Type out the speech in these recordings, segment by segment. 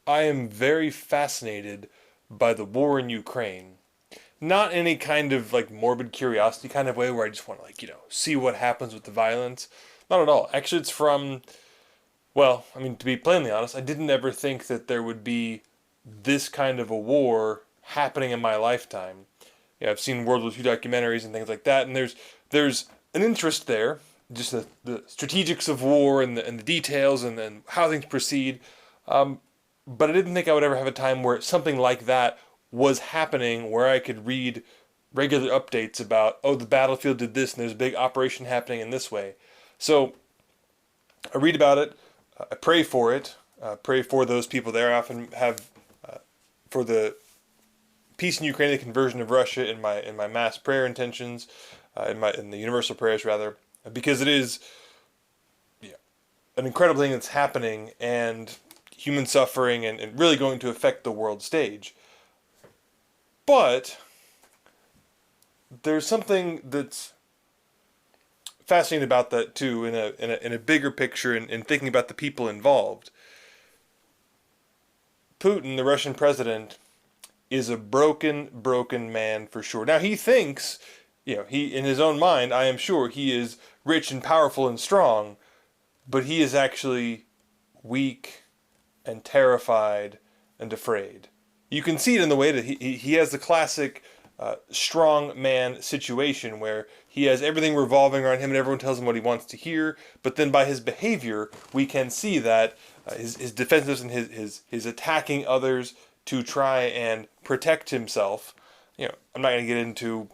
I am very fascinated by the war in Ukraine. Not any kind of like morbid curiosity kind of way where I just want to see what happens with the violence. Not at all. Actually, it's from, well, I mean, to be plainly honest, I didn't ever think that there would be this kind of a war happening in my lifetime. I've seen World War II documentaries and things like that, and there's an interest there, just the strategics of war and the details and how things proceed. Um, but I didn't think I would ever have a time where something like that was happening, where I could read regular updates about, oh, the battlefield did this, and there's a big operation happening in this way. So I read about it, I pray for it, pray for those people there. I often have for the peace in Ukraine, the conversion of Russia in my mass prayer intentions, in the universal prayers rather, because it is an incredible thing that's happening and human suffering and really going to affect the world stage. But there's something that's fascinating about that too in a bigger picture and in thinking about the people involved. Putin, the Russian president, is a broken man for sure. Now he thinks, he in his own mind, I am sure he is rich and powerful and strong, but he is actually weak and terrified and afraid. You can see it in the way that he has the classic strong man situation where he has everything revolving around him and everyone tells him what he wants to hear. But then by his behavior, we can see that his defensiveness and his attacking others to try and protect himself. I'm not going to get into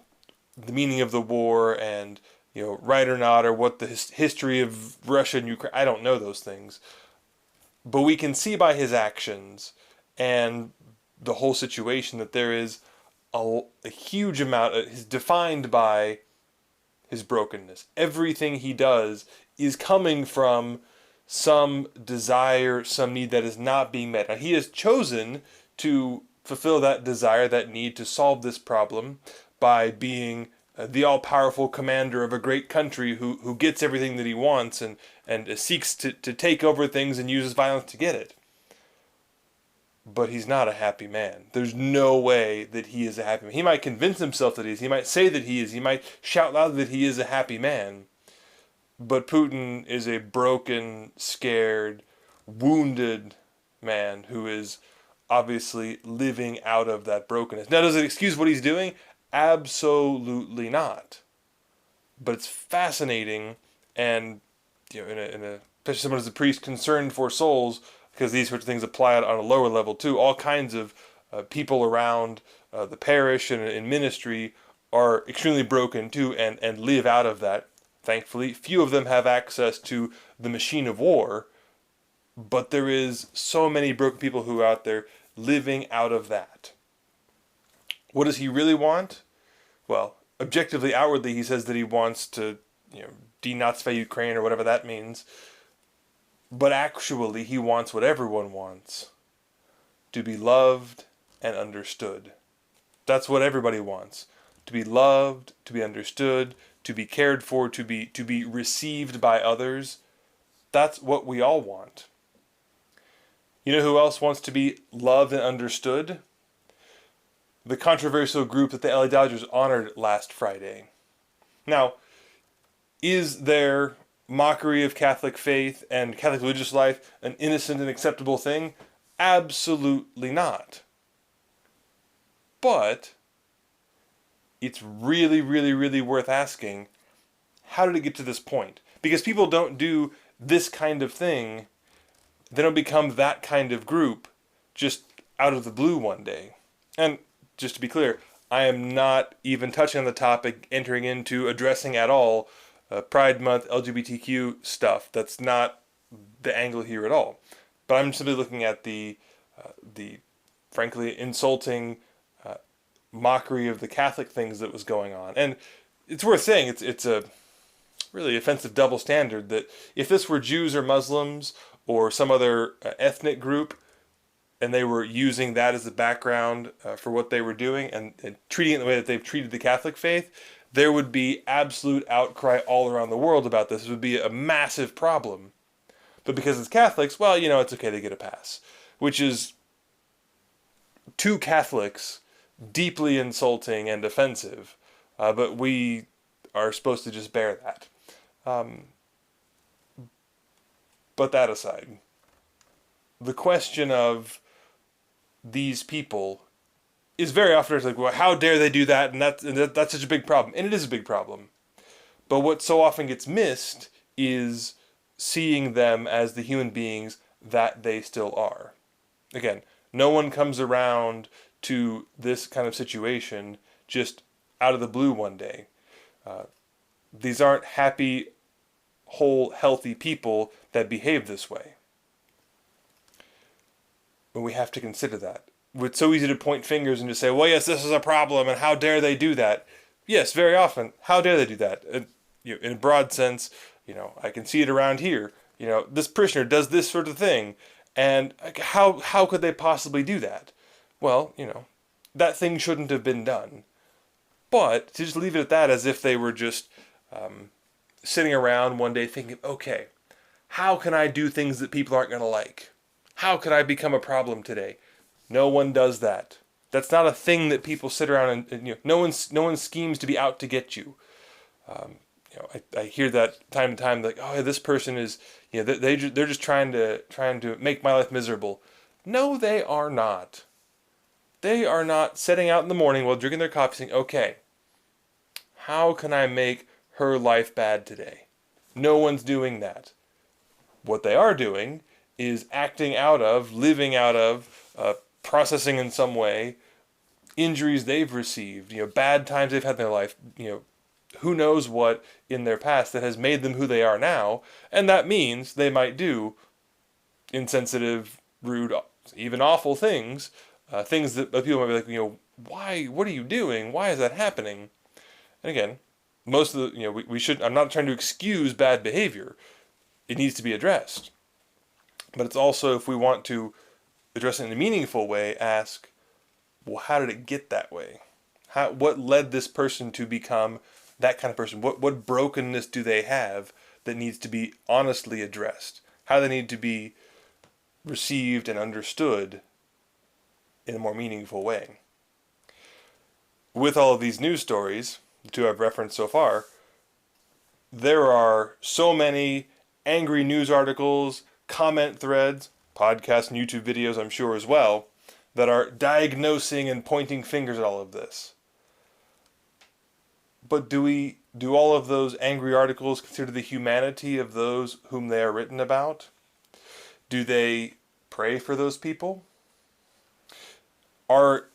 the meaning of the war and right or not, or what the history of Russia and Ukraine. I don't know those things, but we can see by his actions and the whole situation that there is a huge amount is defined by his brokenness. Everything he does is coming from some desire, some need that is not being met. Now, he has chosen to fulfill that desire, that need to solve this problem by being the all-powerful commander of a great country who gets everything that he wants and seeks to take over things and uses violence to get it. But he's not a happy man. There's no way that he is a happy man. He might convince himself that he is. He might say that he is. He might shout loudly that he is a happy man. But Putin is a broken, scared, wounded man who is obviously living out of that brokenness. Now, does it excuse what he's doing? Absolutely not. But it's fascinating, and especially someone as a priest concerned for souls, because these sorts of things apply on a lower level too. All kinds of people around the parish and in ministry are extremely broken too, and live out of that. Thankfully, few of them have access to the machine of war, but there is so many broken people who are out there living out of that. What does he really want? Well, objectively, outwardly, he says that he wants to, denazify Ukraine or whatever that means. But actually, he wants what everyone wants: to be loved and understood. That's what everybody wants: to be loved, to be understood, to be cared for, to be received by others. That's what we all want. You know who else wants to be loved and understood? The controversial group that the LA Dodgers honored last Friday. Now, is there mockery of Catholic faith and Catholic religious life an innocent and acceptable thing? Absolutely not. But it's really, really, really worth asking, how did it get to this point? Because people don't do this kind of thing, they don't become that kind of group just out of the blue one day. And just to be clear, I am not even touching on the topic, entering into addressing at all Pride Month, LGBTQ stuff. That's not the angle here at all. But I'm simply looking at the frankly insulting mockery of the Catholic things that was going on. And it's worth saying it's a really offensive double standard that if this were Jews or Muslims or some other ethnic group, and they were using that as the background for what they were doing and treating it the way that they've treated the Catholic faith, there would be absolute outcry all around the world about this. It would be a massive problem. But because it's Catholics, well, it's okay, they get a pass. Which is to Catholics deeply insulting and offensive, but we are supposed to just bear that. Um, but that aside, the question of these people is very often it's like, well, how dare they do that? And that's such a big problem. And it is a big problem. But what so often gets missed is seeing them as the human beings that they still are. Again, no one comes around to this kind of situation just out of the blue one day. These aren't happy, whole, healthy people that behave this way. But we have to consider that. It's so easy to point fingers and just say, well, yes, this is a problem, and how dare they do that? Yes, very often, how dare they do that? In a broad sense, I can see it around here. This parishioner does this sort of thing, and how could they possibly do that? Well, that thing shouldn't have been done. But to just leave it at that, as if they were just sitting around one day thinking, okay, how can I do things that people aren't going to like? How could I become a problem today? No one does that. That's not a thing that people sit around and no one schemes to be out to get you. I hear that time to time, like, oh, this person is, they're just trying to make my life miserable. No, they are not. They are not setting out in the morning while drinking their coffee saying, okay, how can I make her life bad today? No one's doing that. What they are doing is acting out of, living out of, processing in some way injuries they've received, bad times they've had in their life, who knows what in their past that has made them who they are now, and that means they might do insensitive, rude, even awful things, things that people might be like, why, what are you doing? Why is that happening? And again, most of the, we should, I'm not trying to excuse bad behavior. It needs to be addressed. But it's also, if we want to address it in a meaningful way, ask, well, how did it get that way? What led this person to become that kind of person? What brokenness do they have that needs to be honestly addressed? How do they need to be received and understood in a more meaningful way? With all of these news stories, the two I've referenced so far, there are so many angry news articles, comment threads, podcasts and YouTube videos, I'm sure as well, that are diagnosing and pointing fingers at all of this. But do all of those angry articles consider the humanity of those whom they are written about? Do they pray for those people? Are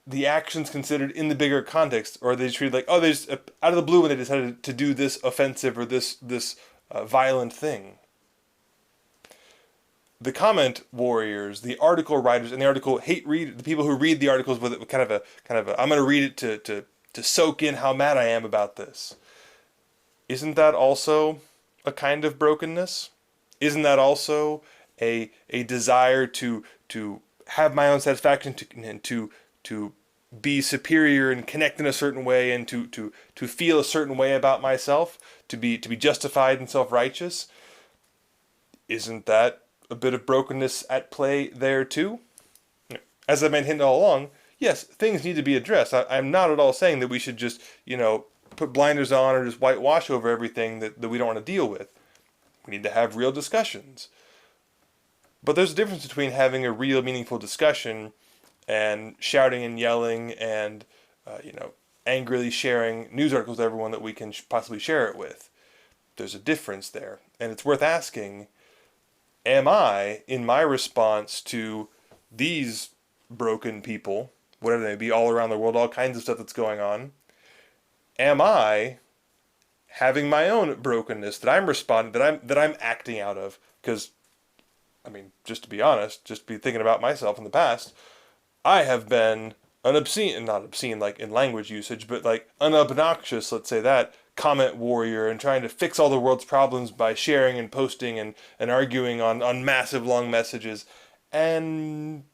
the actions considered in the bigger context, or are they treated like, oh, they just, out of the blue when they decided to do this offensive or this violent thing? The comment warriors, the article writers, and the article hate read, the people who read the articles with it kind of a I'm going to read it to soak in how mad I am about this. Isn't that also a kind of brokenness? Isn't that also a desire to have my own satisfaction, to be superior and connect in a certain way, and to feel a certain way about myself, to be justified and self-righteous? Isn't that a bit of brokenness at play there too? As I made hint all along, yes, things need to be addressed. I'm not at all saying that we should just, put blinders on or just whitewash over everything that we don't want to deal with. We need to have real discussions. But there's a difference between having a real meaningful discussion and shouting and yelling and, angrily sharing news articles to everyone that we can possibly share it with. There's a difference there. And it's worth asking, am I, in my response to these broken people, whatever they may be, all around the world, all kinds of stuff that's going on, am I having my own brokenness that I'm responding, that I'm acting out of? Because, just to be honest, just be thinking about myself in the past, I have been an obscene, not obscene like in language usage, but like an obnoxious, let's say that, comment warrior, and trying to fix all the world's problems by sharing and posting and arguing on massive long messages. And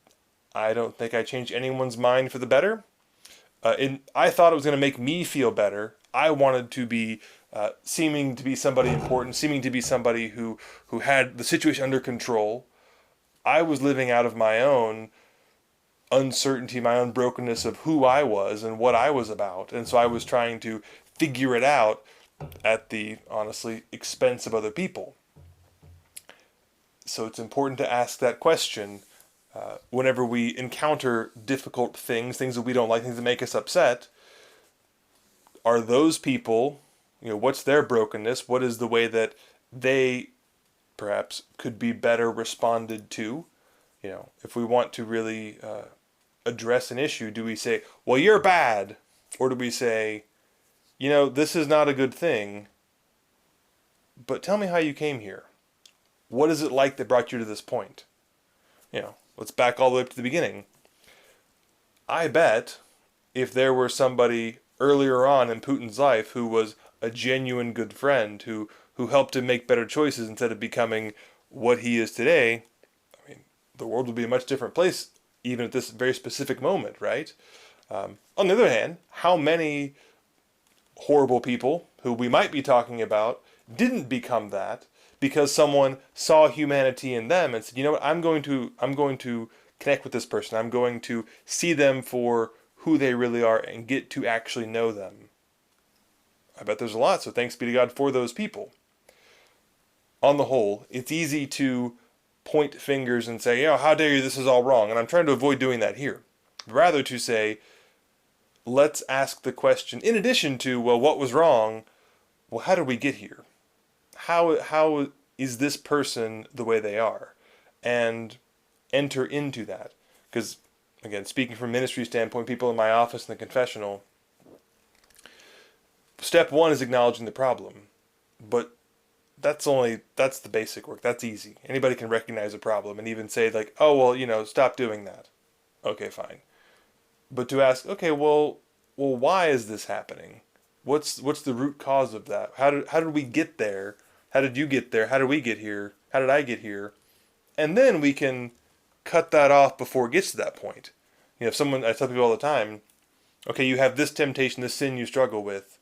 I don't think I changed anyone's mind for the better. I thought it was going to make me feel better. I wanted to be seeming to be somebody important, seeming to be somebody who had the situation under control. I was living out of my own uncertainty, my own brokenness of who I was and what I was about. And so I was trying to figure it out at the, honestly, expense of other people. So it's important to ask that question whenever we encounter difficult things, things that we don't like, things that make us upset. Are those people, what's their brokenness? What is the way that they perhaps could be better responded to? If we want to really address an issue, do we say, well, you're bad? Or do we say, this is not a good thing, but tell me how you came here. What is it like that brought you to this point? Let's back all the way up to the beginning. I bet if there were somebody earlier on in Putin's life who was a genuine good friend, who helped him make better choices instead of becoming what he is today, I mean, the world would be a much different place, even at this very specific moment, right? On the other hand, how many horrible people who we might be talking about didn't become that because someone saw humanity in them and said, you know what, I'm going to connect with this person. I'm going to see them for who they really are and get to actually know them. I bet there's a lot, so thanks be to God for those people. On the whole, it's easy to point fingers and say, how dare you, this is all wrong. And I'm trying to avoid doing that here. Rather to say, let's ask the question, in addition to, well, what was wrong? Well, how did we get here? How is this person the way they are? And enter into that. Because, again, speaking from ministry standpoint, people in my office in the confessional, step one is acknowledging the problem. But that's the basic work. That's easy. Anybody can recognize a problem and even say like, oh, well, stop doing that. Okay, fine. But to ask, okay, well, why is this happening? What's the root cause of that? How did we get there? How did you get there? How did we get here? How did I get here? And then we can cut that off before it gets to that point. If someone, I tell people all the time, okay, you have this temptation, this sin you struggle with.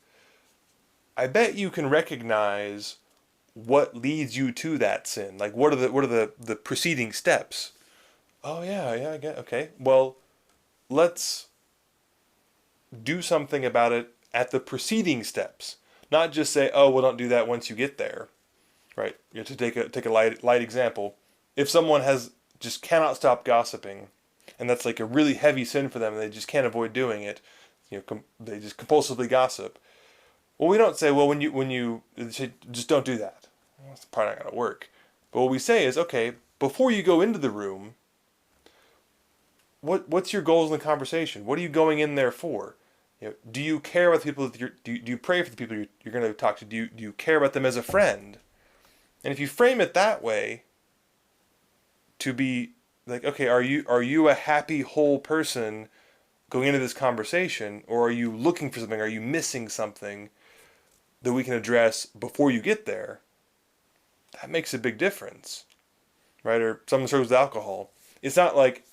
I bet you can recognize what leads you to that sin. Like, what are the preceding steps? Oh yeah, I get. Okay, well, let's do something about it at the preceding steps. Not just say, oh, well, don't do that once you get there, right? You have to take a light example. If someone just cannot stop gossiping, and that's like a really heavy sin for them, and they just can't avoid doing it, they just compulsively gossip. Well, we don't say, well, when you just don't do that. Well, that's probably not going to work. But what we say is, okay, before you go into the room, what's your goals in the conversation? What are you going in there for? Do you care about the people that do you pray for the people you're going to talk to? Do you care about them as a friend? And if you frame it that way, to be like, okay, are you a happy whole person going into this conversation, or are you looking for something? Are you missing something that we can address before you get there? That makes a big difference, right? Or someone struggles with alcohol. It's not like,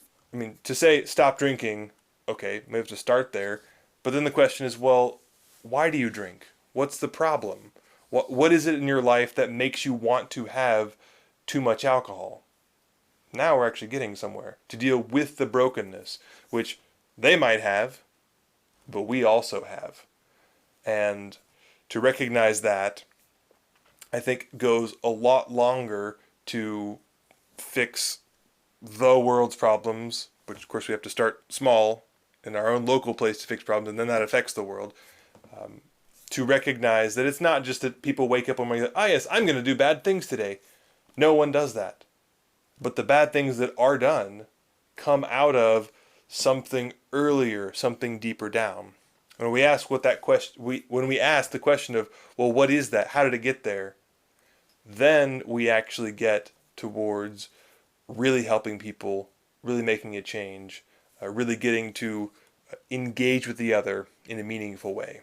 to say stop drinking, okay, we have to start there. But then the question is, well, why do you drink? What's the problem? What is it in your life that makes you want to have too much alcohol? Now we're actually getting somewhere to deal with the brokenness, which they might have, but we also have. And to recognize that, I think, goes a lot longer to fix the world's problems, which of course we have to start small in our own local place to fix problems, and then that affects the world. To recognize that it's not just that people wake up one morning and say, yes, I'm going to do bad things today. No one does that. But the bad things that are done come out of something earlier, something deeper down. When we ask when we ask the question of, well, what is that? How did it get there? Then we actually get towards really helping people, really making a change, really getting to engage with the other in a meaningful way.